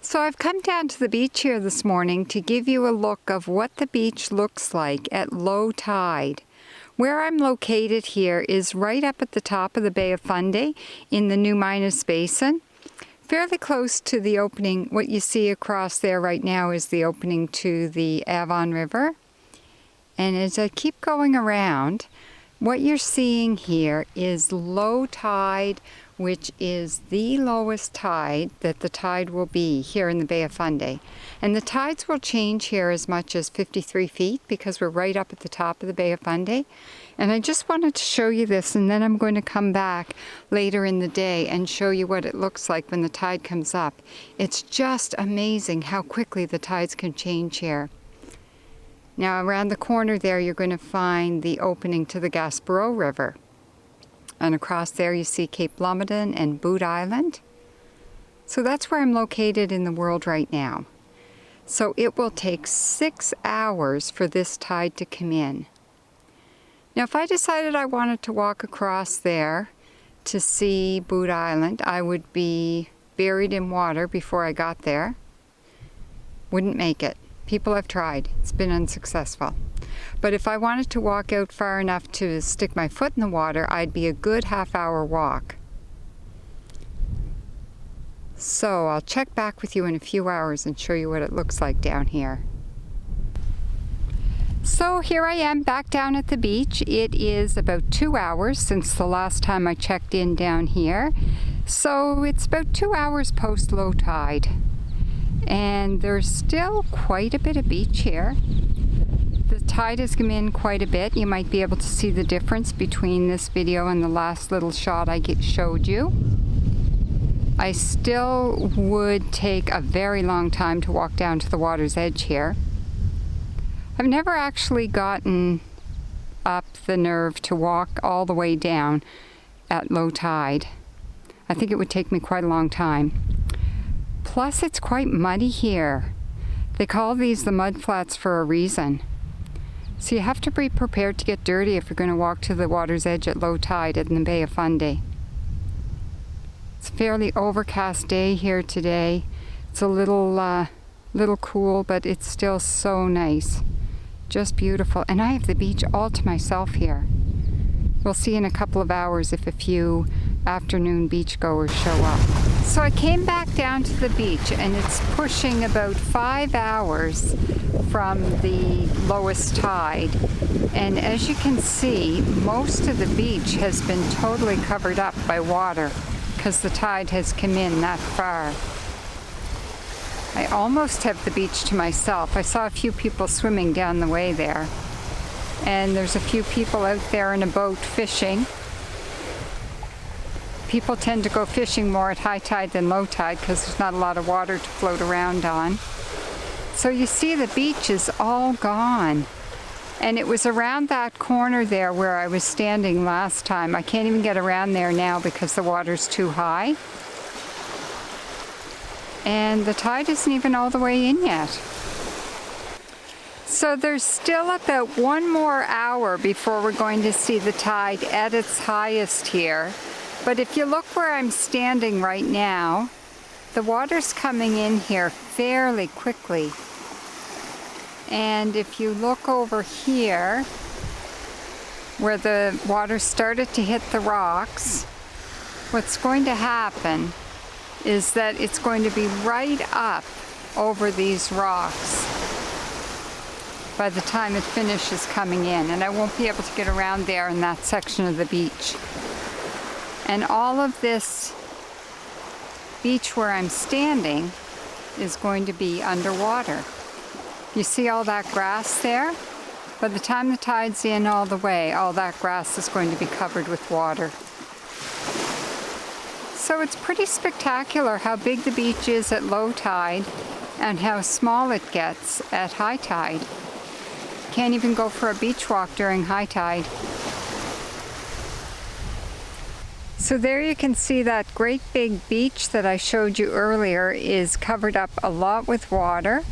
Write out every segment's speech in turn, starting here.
So I've come down to the beach here this morning to give you a look of what the beach looks like at low tide. Where I'm located here is right up at the top of the Bay of Fundy in the new Minas Basin. Fairly close to the opening. What you see across there right now is the opening to the Avon River. And as I keep going around, what you're seeing here is low tide, which is the lowest tide that the tide will be here in the Bay of Fundy. And the tides will change here as much as 53 feet because we're right up at the top of the Bay of Fundy. And I just wanted to show you this, and then I'm going to come back later in the day and show you what it looks like when the tide comes up. It's just amazing how quickly the tides can change here. Now around the corner there you're going to find the opening to the Gaspereau River. And across there you see Cape Blomidon and Boot Island. So that's where I'm located in the world right now. So it will take 6 hours for this tide to come in. Now if I decided I wanted to walk across there to see Boot Island, I would be buried in water before I got there. Wouldn't make it. People have tried. It's been unsuccessful. But if I wanted to walk out far enough to stick my foot in the water, I'd be a good half-hour walk. So I'll check back with you in a few hours and show you what it looks like down here. So here I am back down at the beach. It is about 2 hours since the last time I checked in down here. So it's about 2 hours post low tide. And there's still quite a bit of beach here. The tide has come in quite a bit. You might be able to see the difference between this video and the last little shot I showed you. I still would take a very long time to walk down to the water's edge here. I've never actually gotten up the nerve to walk all the way down at low tide. I think it would take me quite a long time. Plus it's quite muddy here. They call these the mud flats for a reason. So you have to be prepared to get dirty if you're going to walk to the water's edge at low tide in the Bay of Fundy. It's a fairly overcast day here today. It's a little cool, but it's still so nice. Just beautiful. And I have the beach all to myself here. We'll see in a couple of hours if a few afternoon beachgoers show up. So I came back down to the beach, and it's pushing about 5 hours from the lowest tide. And as you can see, most of the beach has been totally covered up by water because the tide has come in that far. I almost have the beach to myself. I saw a few people swimming down the way there. And there's a few people out there in a boat fishing. People tend to go fishing more at high tide than low tide because there's not a lot of water to float around on. So you see the beach is all gone. And it was around that corner there where I was standing last time. I can't even get around there now because the water's too high. And the tide isn't even all the way in yet. So there's still about 1 more hour before we're going to see the tide at its highest here. But if you look where I'm standing right now, the water's coming in here fairly quickly. And if you look over here, where the water started to hit the rocks, what's going to happen is that it's going to be right up over these rocks by the time it finishes coming in, and I won't be able to get around there in that section of the beach. And all of this beach where I'm standing is going to be underwater. You see all that grass there? By the time the tide's in all the way, all that grass is going to be covered with water. So it's pretty spectacular how big the beach is at low tide and how small it gets at high tide. Can't even go for a beach walk during high tide. So there you can see that great big beach that I showed you earlier is covered up a lot with water.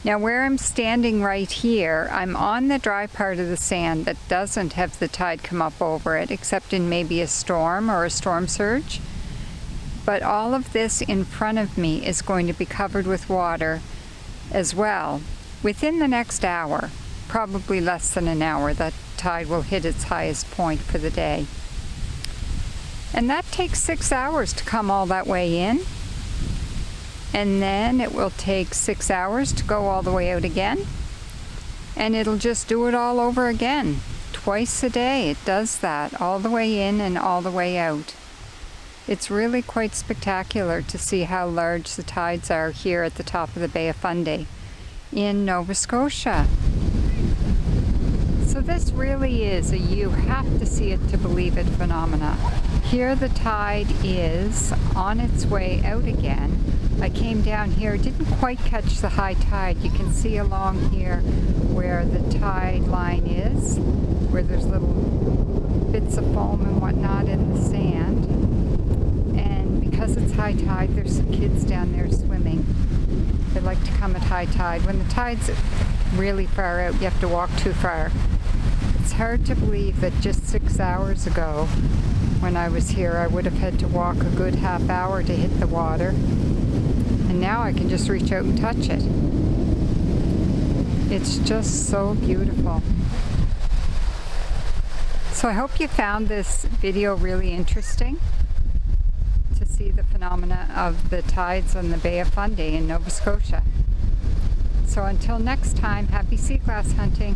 Now where I'm standing right here, I'm on the dry part of the sand that doesn't have the tide come up over it, except in maybe a storm or a storm surge. But all of this in front of me is going to be covered with water as well. Within the next hour, probably less than an hour, the tide will hit its highest point for the day. And that takes 6 hours to come all that way in. And then it will take 6 hours to go all the way out again. And it'll just do it all over again. Twice a day it does that, all the way in and all the way out. It's really quite spectacular to see how large the tides are here at the top of the Bay of Fundy in Nova Scotia. So this really is a you have to see it to believe it phenomena. Here the tide is on its way out again. I came down here, didn't quite catch the high tide. You can see along here where the tide line is, where there's little bits of foam and whatnot in the sand. And because it's high tide, there's some kids down there swimming. They like to come at high tide. When the tide's really far out, you have to walk too far. It's hard to believe that just 6 hours ago, when I was here, I would have had to walk a good half hour to hit the water. And now I can just reach out and touch it. It's just so beautiful. So I hope you found this video really interesting to see the phenomena of the tides on the Bay of Fundy in Nova Scotia. So until next time, happy sea glass hunting.